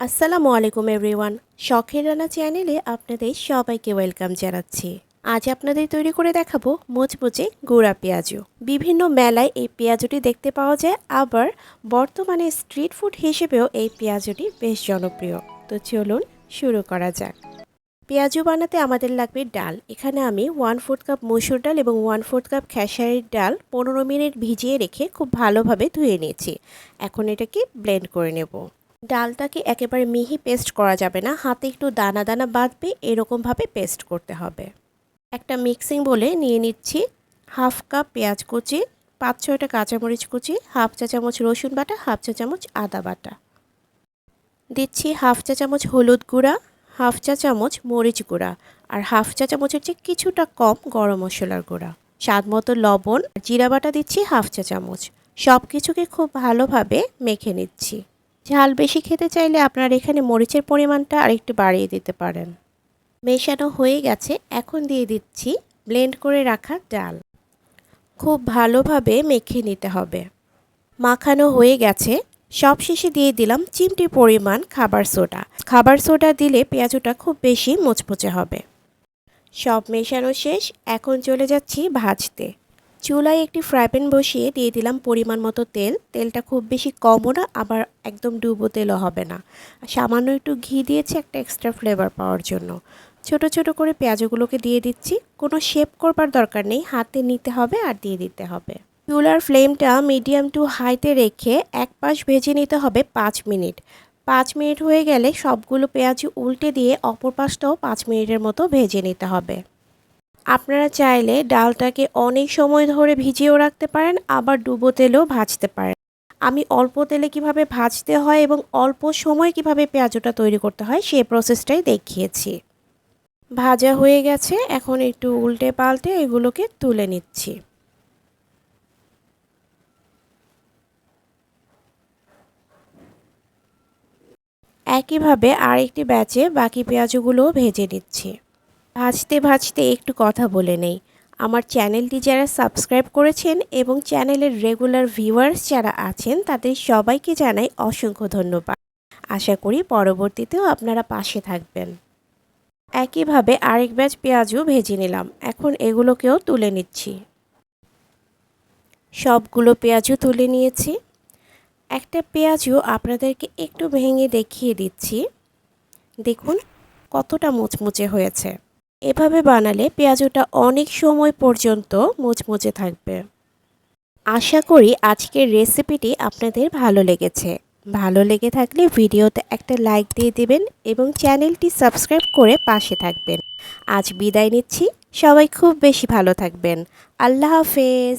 আসসালামু আলাইকুম এভরিওয়ান। শখের রান্না চ্যানেলে আপনাদের সবাইকে ওয়েলকাম জানাচ্ছি। আজ আপনাদের তৈরি করে দেখাবো মুচমুচে গুঁড়া পেঁয়াজু। বিভিন্ন মেলায় এই পেঁয়াজুটি দেখতে পাওয়া যায়, আবার বর্তমানে স্ট্রিট ফুড হিসেবেও এই পেঁয়াজুটি বেশ জনপ্রিয়। তো চলুন শুরু করা যাক। পেঁয়াজু বানাতে আমাদের লাগবে ডাল। এখানে আমি 1/4 কাপ মসুর ডাল এবং 1/4 কাপ খেসারির ডাল 15 মিনিট ভিজিয়ে রেখে খুব ভালোভাবে ধুয়ে নিয়েছি। এখন এটাকে ব্লেন্ড করে নেব। ডালটাকে একেবারে মিহি পেস্ট করা যাবে না, হাতে একটু দানা দানা বাঁধবে, এরকমভাবে পেস্ট করতে হবে। একটা মিক্সিং বলে নিয়ে নিচ্ছি 1/2 কাপ পেঁয়াজ কুচি, 5-6টা কাঁচামরিচ কুচি, 1/2 চা চামচ রসুন বাটা, 1/2 চা চামচ আদা বাটা। দিচ্ছি 1/2 চা চামচ হলুদ গুঁড়া, 1/2 চা চামচ মরিচ গুঁড়া, আর 1/2 চা চামচের চেয়ে কিছুটা কম গরম মশলার গুঁড়া, স্বাদ মতো লবণ, জিরা বাটা দিচ্ছি 1/2 চা চামচ। সব কিছুকে খুব ভালোভাবে মেখে নিচ্ছি। ঝাল বেশি খেতে চাইলে আপনারা এখানে মরিচের পরিমাণটা আরেকটু বাড়িয়ে দিতে পারেন। মেশানো হয়ে গেছে, এখন দিয়ে দিচ্ছি ব্লেন্ড করে রাখা ডাল। খুব ভালোভাবে মেখে নিতে হবে। মাখানো হয়ে গেছে, সবশেষে দিয়ে দিলাম চিমটি পরিমাণ খাবার সোডা। খাবার সোডা দিলে পেঁয়াজুটা খুব বেশি মুচমুচে হবে। সব মেশানো শেষ, এখন চলে যাচ্ছি ভাজতে। চুলায় একটি ফ্রাই প্যান বসিয়ে দিয়ে দিলাম পরিমাণ মতো তেল। তেলটা খুব বেশি কমও না, আবার একদম ডুবো তেলও হবে না। সামান্য একটু ঘি দিয়েছি একটা এক্সট্রা ফ্লেভার পাওয়ার জন্য। ছোট ছোট করে পেঁয়াজগুলোকে দিয়ে দিচ্ছি। কোনো শেপ করবার দরকার নেই, হাতে নিতে হবে আর দিয়ে দিতে হবে। চুলার ফ্লেমটা মিডিয়াম টু হাইতে রেখে এক পাশ ভেজে নিতে হবে 5 মিনিট। 5 মিনিট হয়ে গেলে সবগুলো পেঁয়াজ উল্টে দিয়ে অপর পাশটাও 5 মিনিটের মতো ভেজে নিতে হবে। আপনারা চাইলে ডালটাকে অনেক সময় ধরে ভিজিয়েও রাখতে পারেন, আবার ডুবো তেলেও ভাজতে পারেন। আমি অল্প তেলে কিভাবে ভাজতে হয় এবং অল্প সময় কিভাবে পেঁয়াজুটা তৈরি করতে হয় সেই প্রসেসটাই দেখিয়েছি। ভাজা হয়ে গেছে, এখন একটু উল্টে পাল্টে এগুলোকে তুলে নিচ্ছি। একইভাবে আরেকটি ব্যাচে বাকি পেঁয়াজগুলোও ভেজে নিচ্ছি। ভাজতে ভাজতে একটু কথা বলে নেই। আমার চ্যানেলটি যারা সাবস্ক্রাইব করেছেন এবং চ্যানেলের রেগুলার ভিউয়ার্স যারা আছেন তাদের সবাইকে জানাই অসংখ্য ধন্যবাদ। আশা করি পরবর্তীতেও আপনারা পাশে থাকবেন। একইভাবে আরেক ব্যাচ পেঁয়াজও ভেজে নিলাম, এখন এগুলোকেও তুলে নিচ্ছি। সবগুলো পেঁয়াজও তুলে নিয়েছি। একটা পেঁয়াজও আপনাদেরকে একটু ভেঙে দেখিয়ে দিচ্ছি। দেখুন কতটা মুচমুচে হয়েছে। এভাবে বানালে পেঁয়াজুটা অনেক সময় পর্যন্ত মুচমুচে থাকবে। আশা করি আজকের রেসিপিটি আপনাদের ভালো লেগেছে। ভালো লেগে থাকলে ভিডিওতে একটা লাইক দিয়ে দিবেন এবং চ্যানেলটি সাবস্ক্রাইব করে পাশে থাকবেন। আজ বিদায় নিচ্ছি, সবাই খুব বেশি ভালো থাকবেন। আল্লাহ হাফেজ।